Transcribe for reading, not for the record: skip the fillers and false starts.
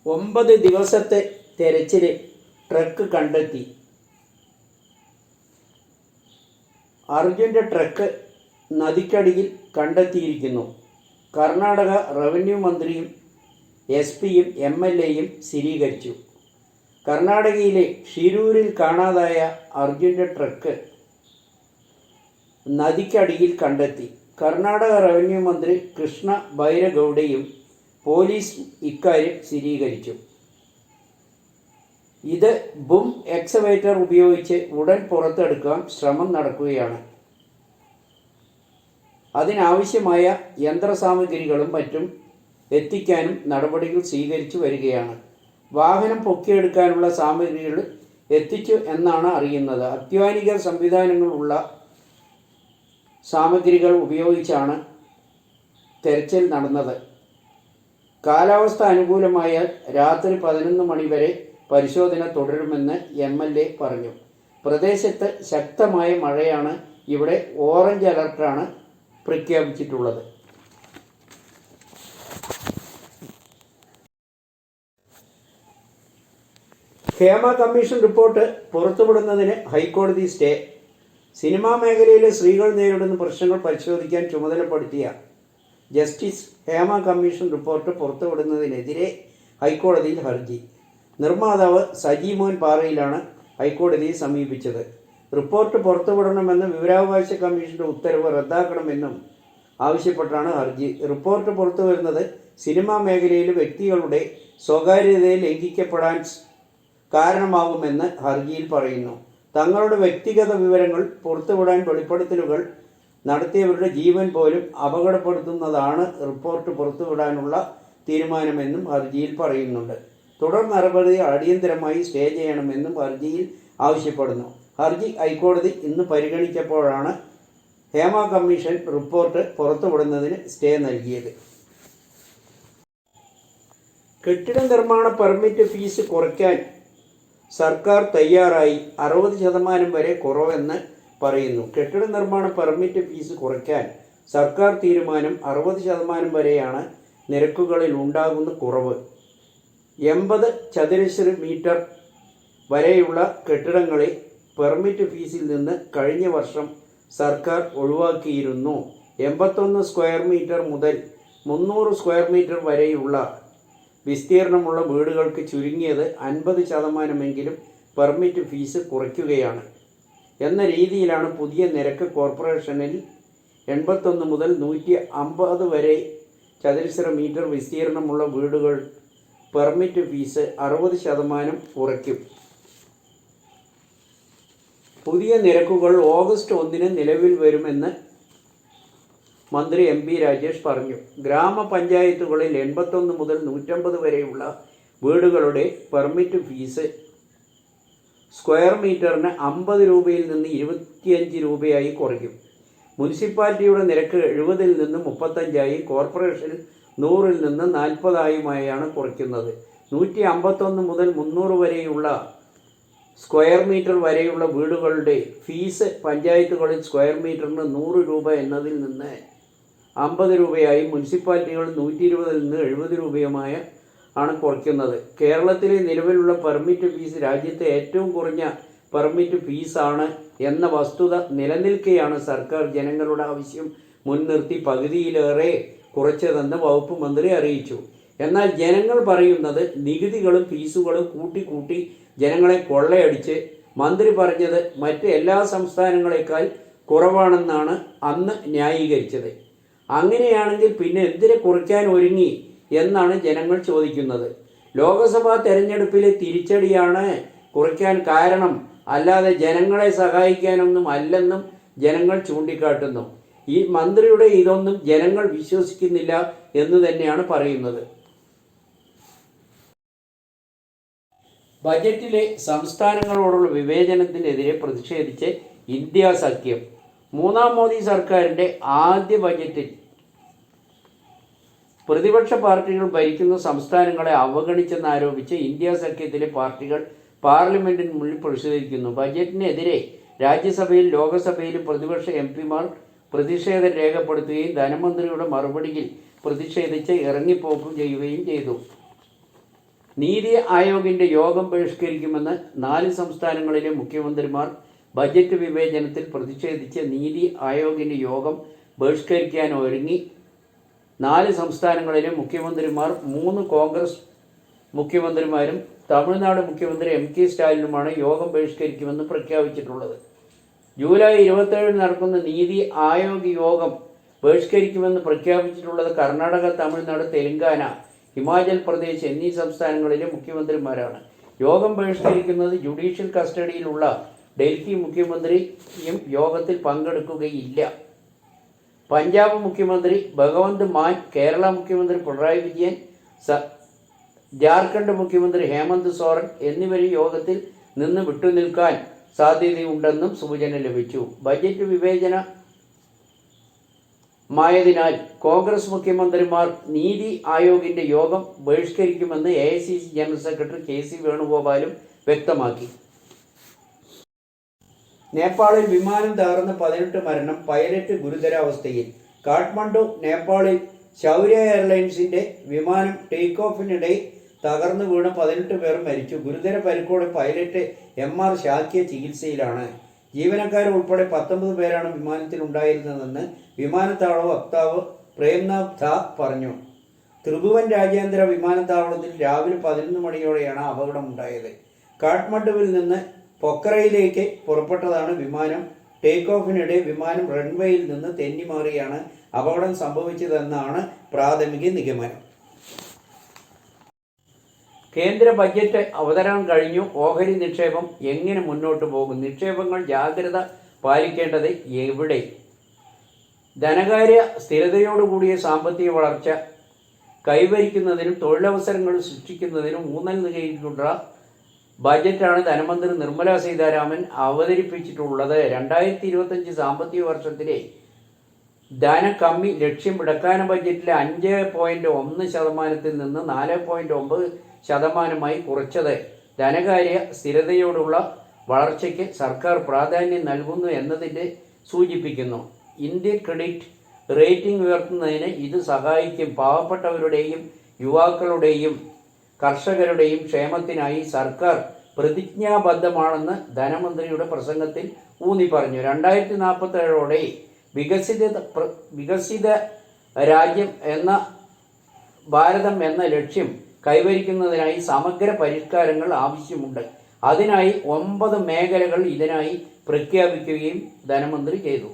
9 ദിവസത്തെ തെരച്ചിൽ ട്രക്ക് കണ്ടെത്തി. അർജുൻ്റെ ട്രക്ക് നദിക്കടിയിൽ കണ്ടെത്തിയിരിക്കുന്നു. കർണാടക റവന്യൂ മന്ത്രിയും SP-യും MLA-യും സ്ഥിരീകരിച്ചു. കർണാടകയിലെ ഷിരൂരിൽ കാണാതായ അർജുൻ്റെ ട്രക്ക് നദിക്കടിയിൽ കണ്ടെത്തി. കർണാടക റവന്യൂ മന്ത്രി കൃഷ്ണ ബൈരഗൌഡയും പോലീസ് ഇക്കാര്യം സ്ഥിരീകരിച്ചു. ഇത് ബൂം എക്സ്കവേറ്റർ ഉപയോഗിച്ച് ഉടൻ പുറത്തെടുക്കാൻ ശ്രമം നടക്കുകയാണ്. അതിനാവശ്യമായ യന്ത്രസാമഗ്രികളും മറ്റും എത്തിക്കാനും നടപടികൾ സ്വീകരിച്ചു വരികയാണ്. വാഹനം പൊക്കിയെടുക്കാനുള്ള സാമഗ്രികൾ എത്തിച്ചു എന്നാണ് അറിയുന്നത്. അത്യാധുനിക സംവിധാനങ്ങളുള്ള സാമഗ്രികൾ ഉപയോഗിച്ചാണ് തെരച്ചിൽ നടന്നത്. കാലാവസ്ഥ അനുകൂലമായാൽ രാത്രി 11 മണി വരെ പരിശോധന തുടരുമെന്ന് MLA പറഞ്ഞു. പ്രദേശത്ത് ശക്തമായ മഴയാണ്. ഇവിടെ ഓറഞ്ച് അലർട്ടാണ് പ്രഖ്യാപിച്ചിട്ടുള്ളത്. ഹേമ കമ്മീഷൻ റിപ്പോർട്ട് പുറത്തുവിടുന്നതിന് ഹൈക്കോടതി സ്റ്റേ. സിനിമാ മേഖലയിലെ സ്ത്രീകൾ നേരിടുന്ന പ്രശ്നങ്ങൾ പരിശോധിക്കാൻ ചുമതലപ്പെടുത്തിയ ജസ്റ്റിസ് ഹേമ കമ്മീഷൻ റിപ്പോർട്ട് പുറത്തുവിടുന്നതിനെതിരെ ഹൈക്കോടതിയിൽ ഹർജി. നിർമ്മാതാവ് സജി മോൻ പാറയിലാണ് ഹൈക്കോടതിയെ സമീപിച്ചത്. റിപ്പോർട്ട് പുറത്തുവിടണമെന്ന് വിവരാവകാശ കമ്മീഷന്റെ ഉത്തരവ് റദ്ദാക്കണമെന്നും ആവശ്യപ്പെട്ടാണ് ഹർജി. റിപ്പോർട്ട് പുറത്തുവരുന്നത് സിനിമാ മേഖലയിലെ വ്യക്തികളുടെ സ്വകാര്യതയെ ലംഘിക്കപ്പെടാൻ കാരണമാകുമെന്ന് ഹർജിയിൽ പറയുന്നു. തങ്ങളുടെ വ്യക്തിഗത വിവരങ്ങൾ പുറത്തുവിടാൻ വെളിപ്പെടുത്തലുകൾ നടത്തിയവരുടെ ജീവൻ പോലും അപകടപ്പെടുത്തുന്നതാണ് റിപ്പോർട്ട് പുറത്തുവിടാനുള്ള തീരുമാനമെന്നും ഹർജിയിൽ പറയുന്നുണ്ട്. തുടർ നടപടി അടിയന്തരമായി സ്റ്റേ ചെയ്യണമെന്നും ഹർജിയിൽ ആവശ്യപ്പെടുന്നു. ഹർജി ഹൈക്കോടതി ഇന്ന് പരിഗണിച്ചപ്പോഴാണ് ഹേമ കമ്മീഷൻ റിപ്പോർട്ട് പുറത്തുവിടുന്നതിന് സ്റ്റേ നൽകിയത്. കെട്ടിട നിർമ്മാണ പെർമിറ്റ് ഫീസ് കുറയ്ക്കാൻ സർക്കാർ തയ്യാറായി. 60% വരെ കുറവെന്ന് പറയുന്നു. കെട്ടിട നിർമ്മാണ പെർമിറ്റ് ഫീസ് കുറയ്ക്കാൻ സർക്കാർ തീരുമാനം. 60% വരെയാണ് നിരക്കുകളിൽ ഉണ്ടാകുന്ന കുറവ്. 80 ചതുരശ്ര മീറ്റർ വരെയുള്ള കെട്ടിടങ്ങളെ പെർമിറ്റ് ഫീസിൽ നിന്ന് കഴിഞ്ഞ വർഷം സർക്കാർ ഒഴിവാക്കിയിരുന്നു. 81 സ്ക്വയർ മീറ്റർ മുതൽ 300 സ്ക്വയർ മീറ്റർ വരെയുള്ള വിസ്തീർണമുള്ള വീടുകൾക്ക് ചുരുങ്ങിയത് 50% പെർമിറ്റ് ഫീസ് കുറയ്ക്കുകയാണ് എന്ന രീതിയിലാണ് പുതിയ നിരക്ക്. കോർപ്പറേഷനിൽ 81 മുതൽ 150 വരെ ചതുരശ്ര മീറ്റർ വിസ്തീർണമുള്ള വീടുകൾ പെർമിറ്റ് ഫീസ് 60% കുറയ്ക്കും. പുതിയ നിരക്കുകൾ ഓഗസ്റ്റ് 1 നിലവിൽ വരുമെന്ന് മന്ത്രി MP രാജേഷ് പറഞ്ഞു. ഗ്രാമപഞ്ചായത്തുകളിൽ 81 മുതൽ 150 വരെയുള്ള വീടുകളുടെ പെർമിറ്റ് ഫീസ് സ്ക്വയർ മീറ്ററിന് 50 രൂപയിൽ നിന്ന് 25 രൂപയായി കുറയ്ക്കും. മുനിസിപ്പാലിറ്റിയുടെ നിരക്ക് 70-ൽ നിന്ന് 35-ആയും കോർപ്പറേഷൻ 100-ൽ നിന്ന് 40-ആയുമായാണ് കുറയ്ക്കുന്നത്. 151 മുതൽ 300 വരെയുള്ള സ്ക്വയർ മീറ്റർ വരെയുള്ള വീടുകളുടെ ഫീസ് പഞ്ചായത്തുകളിൽ സ്ക്വയർ മീറ്ററിന് 100 രൂപ എന്നതിൽ നിന്ന് 50 രൂപയായും മുനിസിപ്പാലിറ്റികളിൽ 120-ൽ നിന്ന് 70 രൂപയുമായ ആണ് കുറയ്ക്കുന്നത്. കേരളത്തിലെ നിലവിലുള്ള പെർമിറ്റ് ഫീസ് രാജ്യത്തെ ഏറ്റവും കുറഞ്ഞ പെർമിറ്റ് ഫീസാണ് എന്ന വസ്തുത നിലനിൽക്കെയാണ് സർക്കാർ ജനങ്ങളുടെ ആവശ്യം മുൻനിർത്തി പകുതിയിലേറെ കുറച്ചതെന്ന് വകുപ്പ് മന്ത്രി അറിയിച്ചു. എന്നാൽ ജനങ്ങൾ പറയുന്നത് നികുതികളും ഫീസുകളും കൂട്ടി ജനങ്ങളെ കൊള്ളയടിച്ച് മന്ത്രി പറഞ്ഞത് മറ്റ് എല്ലാ സംസ്ഥാനങ്ങളെക്കാൾ കുറവാണെന്നാണ് അന്ന് ന്യായീകരിച്ചത്. അങ്ങനെയാണെങ്കിൽ പിന്നെ എന്തിനെ കുറയ്ക്കാൻ ഒരുങ്ങി എന്നാണ് ജനങ്ങൾ ചോദിക്കുന്നത്. ലോക്സഭാ തെരഞ്ഞെടുപ്പിലെ തിരിച്ചടിയാണ് കുറയ്ക്കാൻ കാരണം, അല്ലാതെ ജനങ്ങളെ സഹായിക്കാനൊന്നും അല്ലെന്നും ജനങ്ങൾ ചൂണ്ടിക്കാട്ടുന്നു. ഈ മന്ത്രിയുടെ ഇതൊന്നും ജനങ്ങൾ വിശ്വസിക്കുന്നില്ല എന്ന് തന്നെയാണ് പറയുന്നത്. ബജറ്റിലെ സംസ്ഥാനങ്ങളോടുള്ള വിവേചനത്തിനെതിരെ പ്രതിഷേധിച്ച് ഇന്ത്യ സഖ്യം. മൂന്നാം മോദി സർക്കാരിൻ്റെ ആദ്യ ബജറ്റിൽ പ്രതിപക്ഷ പാർട്ടികൾ ഭരിക്കുന്ന സംസ്ഥാനങ്ങളെ അവഗണിച്ചെന്നാരോപിച്ച് ഇന്ത്യ സഖ്യത്തിലെ പാർട്ടികൾ പാർലമെന്റിന് മുന്നിൽ പ്രതിഷേധിക്കുന്നു. ബജറ്റിനെതിരെ രാജ്യസഭയിൽ ലോക്സഭയിലും പ്രതിപക്ഷ MP-മാർ പ്രതിഷേധം രേഖപ്പെടുത്തുകയും ധനമന്ത്രിയുടെ മറുപടിയിൽ പ്രതിഷേധിച്ച് ഇറങ്ങിപ്പോക്കും ചെയ്യുകയും ചെയ്തു. നീതി ആയോഗിന്റെ യോഗം ബഹിഷ്കരിക്കുമെന്ന് 4 സംസ്ഥാനങ്ങളിലെ മുഖ്യമന്ത്രിമാർ ബജറ്റ് വിവേചനത്തിൽ പ്രതിഷേധിച്ച് നീതി ആയോഗിന്റെ യോഗം ബഹിഷ്കരിക്കാൻ ഒരുങ്ങി. 4 സംസ്ഥാനങ്ങളിലെ മുഖ്യമന്ത്രിമാർ 3 കോൺഗ്രസ് മുഖ്യമന്ത്രിമാരും തമിഴ്നാട് മുഖ്യമന്ത്രി MK സ്റ്റാലിനുമാണ് യോഗം ബഹിഷ്കരിക്കുമെന്ന് പ്രഖ്യാപിച്ചിട്ടുള്ളത്. ജൂലൈ 27 നടക്കുന്ന നീതി ആയോഗ് യോഗം ബഹിഷ്കരിക്കുമെന്ന് പ്രഖ്യാപിച്ചിട്ടുള്ളത് കർണാടക, തമിഴ്നാട്, തെലങ്കാന, ഹിമാചൽ പ്രദേശ് എന്നീ സംസ്ഥാനങ്ങളിലെ മുഖ്യമന്ത്രിമാരാണ്. യോഗം ബഹിഷ്കരിക്കുന്നത് ജുഡീഷ്യൽ കസ്റ്റഡിയിലുള്ള ഡൽഹി മുഖ്യമന്ത്രിയും യോഗത്തിൽ പങ്കെടുക്കുകയില്ല. പഞ്ചാബ് മുഖ്യമന്ത്രി ഭഗവന്ത് മാൻ, കേരള മുഖ്യമന്ത്രി പിണറായി വിജയൻ, ജാർഖണ്ഡ് മുഖ്യമന്ത്രി ഹേമന്ത് സോറൻ എന്നിവർ യോഗത്തിൽ നിന്ന് വിട്ടുനിൽക്കാൻ സാധ്യതയുണ്ടെന്നും സൂചന ലഭിച്ചു. ബജറ്റ് വിവേചനമായതിനാൽ കോൺഗ്രസ് മുഖ്യമന്ത്രിമാർ നീതി ആയോഗിന്റെ യോഗം ബഹിഷ്കരിക്കുമെന്ന് AICC ജനറൽ സെക്രട്ടറി KC വേണുഗോപാലും വ്യക്തമാക്കി. നേപ്പാളിൽ വിമാനം തകർന്ന് 18 മരണം, പൈലറ്റ് ഗുരുതരാവസ്ഥയിൽ. കാഠ്മണ്ഡു, നേപ്പാളിൽ ശൗര്യ എയർലൈൻസിന്റെ വിമാനം ടേക്ക് ഓഫിനിടെ തകർന്നു വീണ് 18 പേർ മരിച്ചു. ഗുരുതര പരിക്കോടെ പൈലറ്റ് MR ഷാക്യ ചികിത്സയിലാണ്. ജീവനക്കാർ ഉൾപ്പെടെ 19 പേരാണ് വിമാനത്തിലുണ്ടായിരുന്നതെന്ന് വിമാനത്താവള വക്താവ് പ്രേംനാഥ് ധ പറഞ്ഞു. ത്രിഭുവൻ രാജ്യാന്തര വിമാനത്താവളത്തിൽ രാവിലെ 11 മണിയോടെയാണ് അപകടമുണ്ടായത്. കാഠ്മണ്ഡുവിൽ നിന്ന് പൊഖറയിലേക്ക് പുറപ്പെട്ടതാണ് വിമാനം. ടേക്ക് ഓഫിനിടെ വിമാനം റൺവേയിൽ നിന്ന് തെന്നിമാറിയാണ് അപകടം സംഭവിച്ചതെന്നാണ് പ്രാഥമിക നിഗമനം. കേന്ദ്ര ബജറ്റ് അവതരണം കഴിഞ്ഞു. ഓഹരി നിക്ഷേപം എങ്ങനെ മുന്നോട്ട് പോകും? നിക്ഷേപങ്ങൾ ജാഗ്രത പാലിക്കേണ്ടത് എവിടെ? ധനകാര്യ സ്ഥിരതയോടുകൂടിയ സാമ്പത്തിക വളർച്ച കൈവരിക്കുന്നതിനും തൊഴിലവസരങ്ങൾ സൃഷ്ടിക്കുന്നതിനും ഊന്നൽ നൽകിയിട്ടുള്ള ബജറ്റാണ് ധനമന്ത്രി നിർമ്മല സീതാരാമൻ അവതരിപ്പിച്ചിട്ടുള്ളത്. 2025 സാമ്പത്തിക വർഷത്തിലെ ധനകമ്മി ലക്ഷ്യം ഇടക്കാല ബജറ്റിലെ 5.1% നിന്ന് 4.9% കുറച്ചത് ധനകാര്യ സ്ഥിരതയോടുള്ള വളർച്ചയ്ക്ക് സർക്കാർ പ്രാധാന്യം നൽകുന്നു എന്നതിനെ സൂചിപ്പിക്കുന്നു. ഇന്ത്യൻ ക്രെഡിറ്റ് റേറ്റിംഗ് ഉയർത്തുന്നതിന് ഇത് സഹായിക്കും. പാവപ്പെട്ടവരുടെയും യുവാക്കളുടെയും കർഷകരുടെയും ക്ഷേമത്തിനായി സർക്കാർ പ്രതിജ്ഞാബദ്ധമാണെന്ന് ധനമന്ത്രിയുടെ പ്രസംഗത്തിൽ ഊന്നി പറഞ്ഞു. 2047ഓടെ വികസിത രാജ്യം എന്ന ഭാരതം എന്ന ലക്ഷ്യം കൈവരിക്കുന്നതിനായി സമഗ്ര പരിഷ്കാരങ്ങൾ ആവശ്യമുണ്ട്. അതിനായി 9 മേഖലകൾ ഇതിനായി പ്രഖ്യാപിക്കുകയും ധനമന്ത്രി ചെയ്തു.